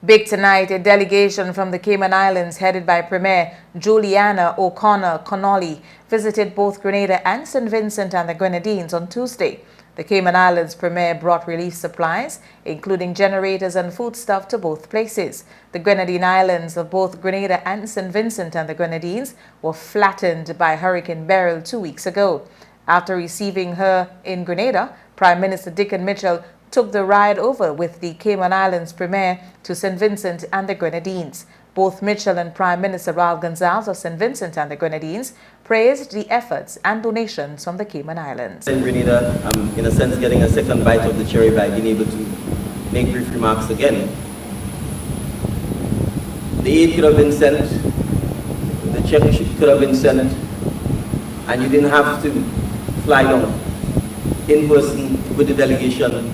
Big tonight, a delegation from the Cayman Islands headed by Premier Juliana O'Connor Connolly visited both Grenada and St. Vincent and the Grenadines on Tuesday. The Cayman Islands Premier brought relief supplies, including generators and foodstuff, to both places. The Grenadine Islands of both Grenada and St. Vincent and the Grenadines were flattened by Hurricane Beryl 2 weeks ago. After receiving her in Grenada, Prime Minister Dickon Mitchell took the ride over with the Cayman Islands Premier to St. Vincent and the Grenadines. Both Mitchell and Prime Minister Ralph Gonsalves of St. Vincent and the Grenadines praised the efforts and donations from the Cayman Islands. In Grenada, I'm in a sense getting a second bite of the cherry by being able to make brief remarks again. The aid could have been sent, the check could have been sent, and you didn't have to fly down in person with the delegation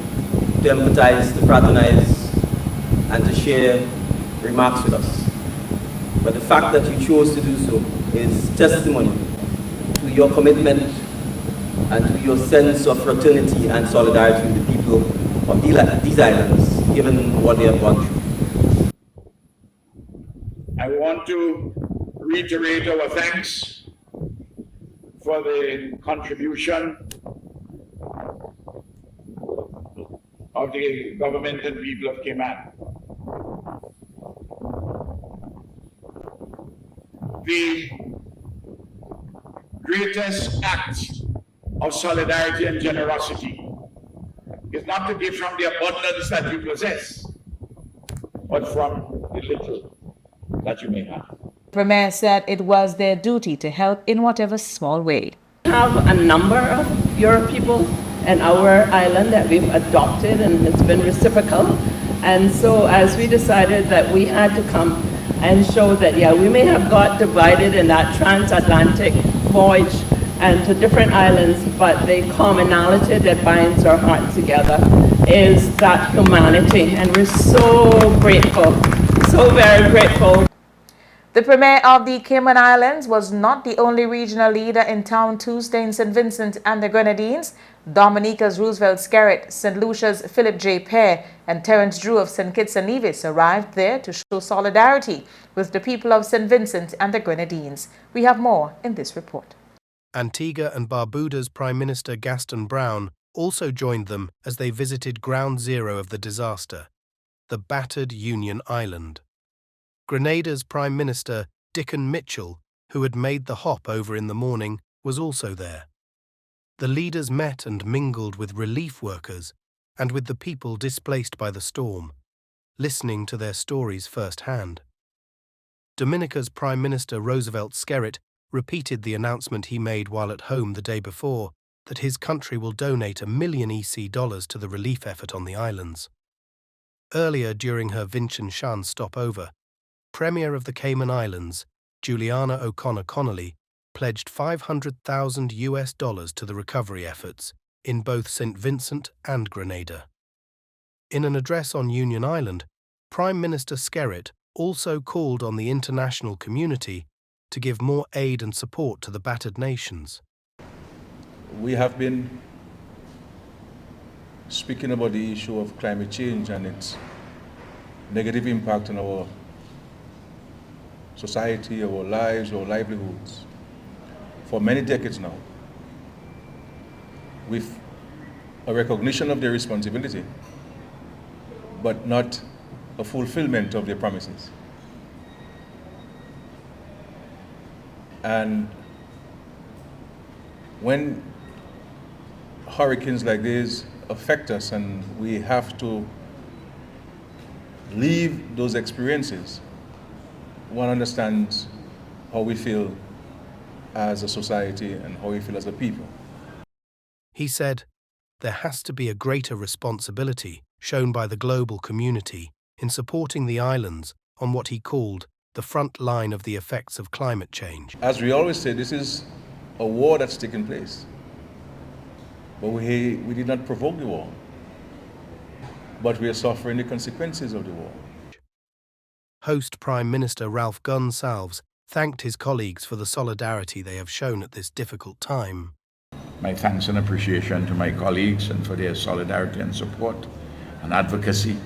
to empathize, to fraternize, and to share remarks with us. But the fact that you chose to do so is testimony to your commitment and to your sense of fraternity and solidarity with the people of these islands, given what they have gone through. I want to reiterate our thanks for the contribution of the government and people of Cayman. The greatest act of solidarity and generosity is not to give from the abundance that you possess, but from the little that you may have. Premier said it was their duty to help in whatever small way. We have a number of your people in our island that we've adopted, and it's been reciprocal. And so as we decided that we had to come and show that, yeah, we may have got divided in that transatlantic voyage and to different islands, but the commonality that binds our hearts together is that humanity. And we're so grateful, so very grateful. The Premier of the Cayman Islands was not the only regional leader in town Tuesday in St. Vincent and the Grenadines. Dominica's Roosevelt Skerritt, St. Lucia's Philip J. Pear, and Terence Drew of St. Kitts and Nevis arrived there to show solidarity with the people of St. Vincent and the Grenadines. We have more in this report. Antigua and Barbuda's Prime Minister Gaston Brown also joined them as they visited ground zero of the disaster, the battered Union Island. Grenada's Prime Minister Dickon Mitchell, who had made the hop over in the morning, was also there. The leaders met and mingled with relief workers and with the people displaced by the storm, listening to their stories firsthand. Dominica's Prime Minister Roosevelt Skerritt repeated the announcement he made while at home the day before, that his country will donate $1 million EC to the relief effort on the islands. Earlier during her Vientiane stopover, Premier of the Cayman Islands, Juliana O'Connor Connolly, pledged $500,000 to the recovery efforts in both St. Vincent and Grenada. In an address on Union Island, Prime Minister Skerritt also called on the international community to give more aid and support to the battered nations. We have been speaking about the issue of climate change and its negative impact on our society, our lives, our livelihoods for many decades now, with a recognition of their responsibility, but not a fulfillment of their promises. And when hurricanes like this affect us and we have to leave those experiences, one understands how we feel as a society and how we feel as a people. He said, there has to be a greater responsibility shown by the global community in supporting the islands on what he called the front line of the effects of climate change. As we always say, this is a war that's taking place. But we did not provoke the war, but we are suffering the consequences of the war. Host Prime Minister Ralph Gonsalves thanked his colleagues for the solidarity they have shown at this difficult time. My thanks and appreciation to my colleagues and for their solidarity and support and advocacy.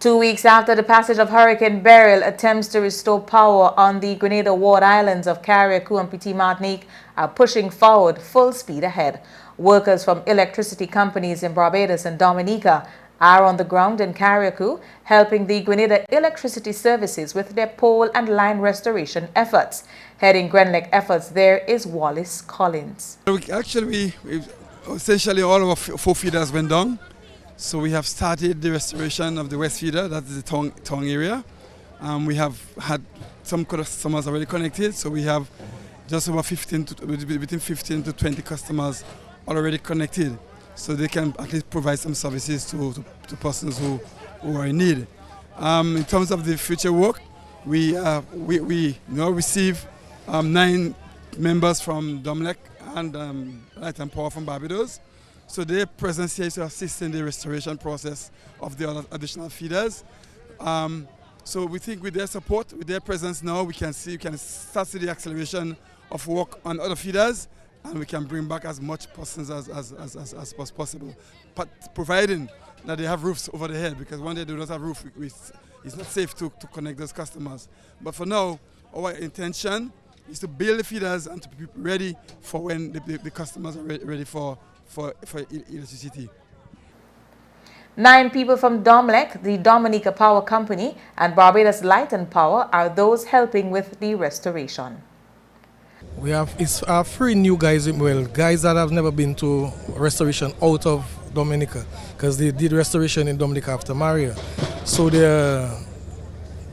2 weeks after the passage of Hurricane Beryl, attempts to restore power on the Grenada ward islands of Carriacou and Petit Martinique are pushing forward full speed ahead. Workers from electricity companies in Barbados and Dominica are on the ground in Carriacou, helping the Grenada Electricity Services with their pole and line restoration efforts. Heading DOMLEC efforts there is Wallace Collins. Actually, essentially all of our four feeders went down. So we have started the restoration of the west feeder, that is the tongue area. We have had some customers already connected, so we have just over between 15 to 20 customers already connected. So they can at least provide some services to persons who are in need. In terms of the future work, we now receive 9 members from DOMLEC and Light and Power from Barbados. So their presence here is to assist in the restoration process of the other additional feeders. So we think with their support, with their presence now, we can start to see the acceleration of work on other feeders, and we can bring back as much persons as possible, but providing that they have roofs over their head, because when they do not have roof, it's not safe to connect those customers. But for now, our intention is to build the feeders and to be ready for when the customers are ready for electricity. 9 people from DOMLEC, the Dominica Power Company, and Barbados Light and Power are those helping with the restoration. We have 3 new guys, guys that have never been to restoration out of Dominica, because they did restoration in Dominica after Maria. So the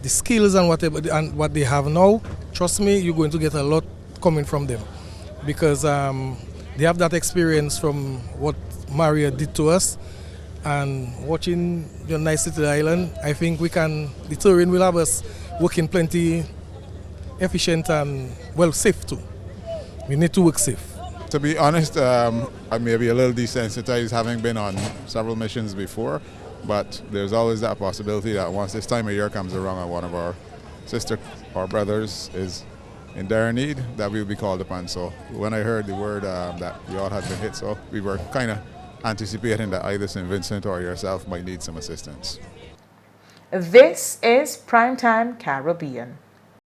skills and whatever and what they have now, trust me, you're going to get a lot coming from them, because they have that experience from what Maria did to us, and watching the nice little island, I think the terrain will have us working plenty efficient and safe too. We need to work safe. To be honest, I may be a little desensitized, having been on several missions before, but there's always that possibility that once this time of year comes around and one of our sister or brothers is in dire need, that we will be called upon. So when I heard the word that you all had been hit, so we were kind of anticipating that either St. Vincent or yourself might need some assistance. This is Primetime Caribbean.